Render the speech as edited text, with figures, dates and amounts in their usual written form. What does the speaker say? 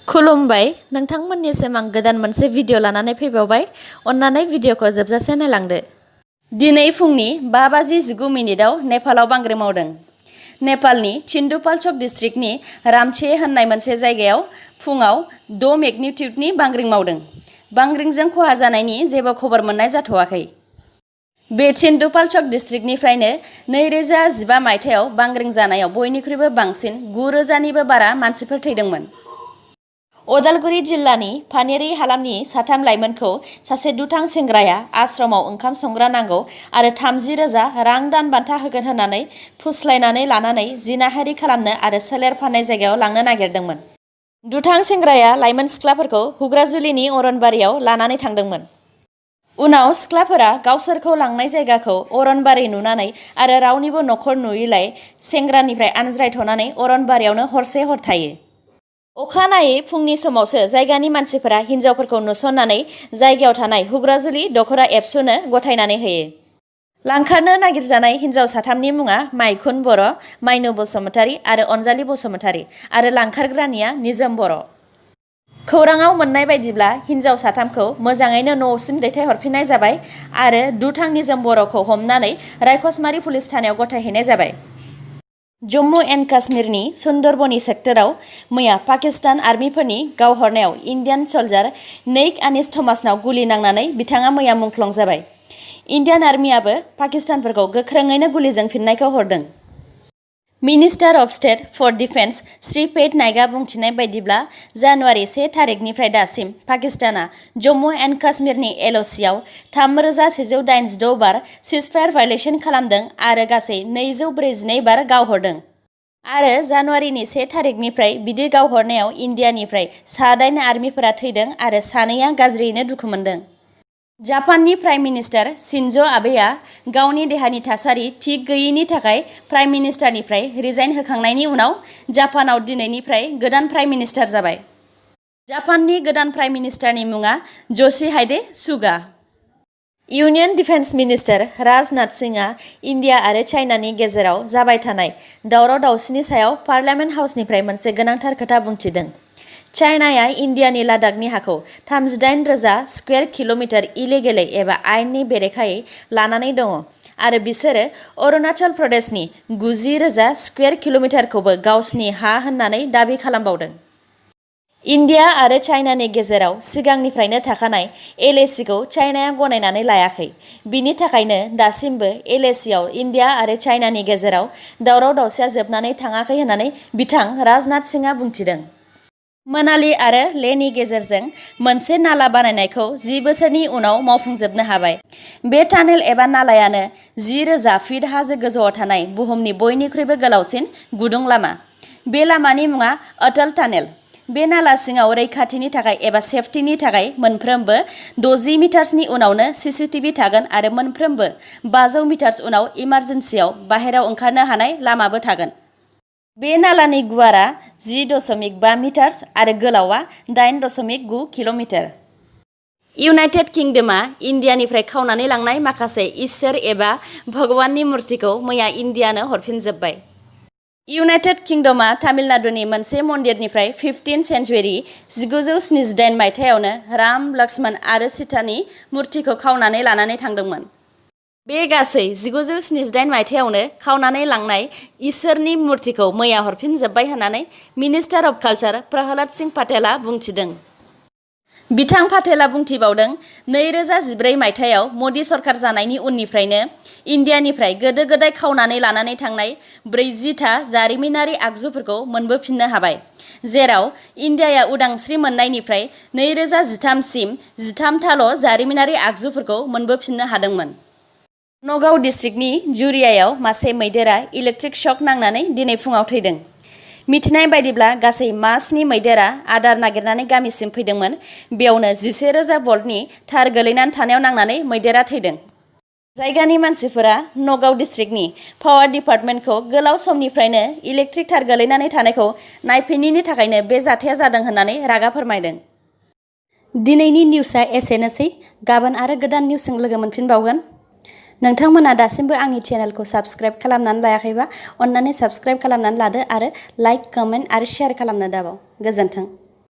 खुलुमबाय नोंथांमोननिसिम आं गोदान मोनसे भिडिअ लानानै फैबावबाय। अन्नानै भिडिअखौ जोबजासे नायलांदो। दिनै फुंनि 5:19 नेपालाव बांग्रिं मावदों। नेपालनि थिम्पुपाल्चोक डिस्ट्रिक्टनि रामछे होननाय मोनसे जायगायाव फुङाव 6 मेग्निट्युडनि बांग्रिं मावदों। बांग्रिंजों खहा जानायनि जेबो खबर मोननाय जाथ'वाखै। बे थिम्पुपाल्चोक डिस्ट्रिक्टनिफ्रायनो 2015 मायथाइयाव बांग्रिं जानायाव बयनिख्रुइबो बांसिन 9,000 निबो बारा मानसिफोर थैदोंमोन। उदालगुरि जिल्लानि पानेरि हालामनि 3 लाइमोनखौ सासे दुथां सेंग्राया आश्रमाव ओंखाम संग्रा नांगौ आरो 30,000 रां दान बान्था होगोन होननानै फुस्लायनानै लानानै जिनाहारि खालामनो आरो सोलेर फाननाय जायगायाव लांनो नागिरदोंमोन। दुथां सेंग्राया लाइमोन सिख्लाफोरखौ हुग्राजुलिनि अरनबारियाव लानानै थांदोंमोन। उनाव सिख्लाफोरा गावसोरखौ लांनाय जायगाखौ अरनबारि नुनानै आरो रावनिबो न'खर नुयैलाय सेंग्रानिफ्राय आनज्रायथ'नानै अरनबारियावनो हरसे हर थायो। अखानायै फुंनि समावसो जायगानि मानसिफोरा हिन्जावफोरखौ नुसननानै जायगायाव थानाय हुग्राजुलि दख'रा एबसुनो गथायनानै होयो। लांखारनो नागिरजानाय हिन्जाव 3नि मुङा माइखुन बर', माइनु बसुमतारी आरो अनजालि बसुमतारी आरो लांखारग्रानिया निजोम बर'। खौराङाव मोननाय बायदिब्ला हिन्जाव 3खौ मोजाङैनो न'सिम दैथायहरफिननाय जाबाय आरो दुथां निजोम बर'खौ हमनानै रायखसमारि पुलिस थानायाव गथायहैनाय जाबाय। जम्मु एन्ड काश्मीरनि सुन्दरबनी सेक्टराव मैया पाकिस्तान आर्मिफोरनि गावहरनायाव इन्डियान सल्जार नेइक आनिस थमासनाव गुलि नांनानै बिथाङा मैया मुंख्लं जाबाय। इन्डियान आर्मियाबो पाकिस्तानफोरखौ गोख्रोङैनो गुलिजों फिननायखौ हरदों। Minister of state for defence Shripad नाइकआ बुंथिनाय बायदिब्ला जानुवारि 1 थारिखनिफ्राय दासिम पाकिस्ताना जम्मु एन्ड काश्मीरनि LOCआव 3,186 बार सिजफायार भायलेसन खालामदों आरो गासै 242 बार गावहरदों। आरो जानुवारिनि 1 थारिखनिफ्राय बिदि गावहरनायाव इन्डियानिफ्राय 8 आर्मिफोरा थैदों आरो 2आ गाज्रियैनो दुखु मोनदों। जापाननि प्राइम मिनिस्टार शिन्जो आबेआ गावनि देहानि थासारि थिग गैयैनि थाखाय प्राइम मिनिस्टारनिफ्राय रिजाइन होखांनायनि उनाव जापानाव दिनैनिफ्राय गोदान प्राइम मिनिस्टार जाबाय। जापाननि गोदान प्राइम मिनिस्टारनि मुङा य'शिहाइडे सुगा। इउनियन डिफेन्स मिनिस्टार राजनाथ सिंहआ इन्डिया आरो चाइनानि गेजेराव जाबाय थानाय दावराव-दावसिनि सायाव पार्लियामेन्ट हाउसनिफ्राय मोनसे गोनांथार खोथा बुंथिदों। चाइनाया इन्डियानि लादाखनि हाखौ 38,000 स्कुवेर किल'मिटार इलिगेलै एबा आयेननि बेरेखायै लानानै दङ आरो बिसोरो अरुणाचल प्रदेशनि 90,000 स्कुवेर किल'मिटारखौबो गावसिनि हा होननानै दाबि खालामबावदों। इन्डिया आरो चाइनानि गेजेराव सिगांनिफ्रायनो थाखानाय LACखौ चाइनाया गनायनानै लायाखै। बिनि थाखायनो दासिमबो LACआव इन्डिया आरो चाइनानि गेजेराव दावराव-दावसिया जोबनानै थाङाखै होननानै बिथां राजनाथ सिंहआ बुंथिदों। मनाली आरो लेहनि गेजेरजों मोनसे नाला बानायनायखौ 10 बोसोरनि उनाव मावफुंजोबनो हाबाय। बे टानेल एबा नालायानो 10,000 फिट हाजो गोजौआव थानाय बुहुमनि बयनिख्रुइबो गोलावसिन गुदुं लामा। बे लामानि मुङा अटल टानेल। बे नाला सिङाव रैखाथिनि थाखाय एबा सेफटिनि थाखाय मोनफ्रोमबो 60 मिटार्सनि उनावनो CCTV थागोन आरो मोनफ्रोमबो 500 मिटार्स उनाव इमारजेन्सियाव बाहेरायाव ओंखारनो हानाय लामाबो थागोन। बे नालानि गुवारा 10.5 मिटार्स आरो गोलावआ 8.9 किल'मिटार। इउनाइटेड किंडमआ इन्डियानिफ्राय खावनानै लांनाय माखासे इसोर एबा भगवाननि मुर्तिखौ मैया इन्डियानो हरफिनजोब्बाय। इउनाइटेड किंडमआ तामिलनाडुनि मोनसे मन्दिरनिफ्राय 15 सेन्चुरि 1978 मायथाइयावनो राम, लक्ष्मण आरो सीतानि मुर्तिखौ खावनानै लानानै थांदोंमोन। बे गासै 1978 मायथाइयावनो खावनानै लांनाय इसोरनि मुर्तिखौ मैया हरफिनजोब्बाय होननानै minister of culture Prahlad Singh पाटेलआ बुंथिदों। बिथां पाटेलआ बुंथिबावदों 2014 मायथाइयाव मदि सरकार जानायनि उननिफ्रायनो इन्डियानिफ्राय गोदो-गोदाय खावनानै लानानै थांनाय 40था जारिमिनारि आगजुफोरखौ मोनबोफिननो हाबाय, जेराव इन्डियाया उदांस्रि मोननायनिफ्राय 2013 सिम 13थाल' जारिमिनारि आगजुफोरखौ मोनबोफिननो हादोंमोन। नगाव डिस्ट्रिक्टनि जुरियायाव मासे मैदेरा इलेक्ट्रिक शक नांनानै दिनै फुङाव थैदों। मिथिनाय बायदिब्ला गासै मासनि मैदेरा आदार नागिरनानै गामिसिम फैदोंमोन। बेयावनो 11,000 भल्टनि थार गोलैनानै थानायाव नांनानै मैदेरा थैदों। जायगानि मानसिफोरा नगाव डिस्ट्रिक्टनि पावार डिपार्टमेन्टखौ गोलाव समनिफ्रायनो इलेक्ट्रिक थार गोलैनानै थानायखौ नायफिनैनि थाखायनो बे जाथाया जादों होननानै रागा फोरमायदों। दिनैनि निउसआ एसेनोसै। गाबोन आरो गोदान निउसजों लोगो मोनफिनबावगोन। नोंथांमोना दासिमबो आंनि चेनेलखौ साबस्क्राइब खालामनानै लायाखैबा अन्नानै साबस्क्राइब खालामनानै लादो आरो लाइक, कमेन्ट आरो शेयार खालामनो दाबाव। गोजोन्थों।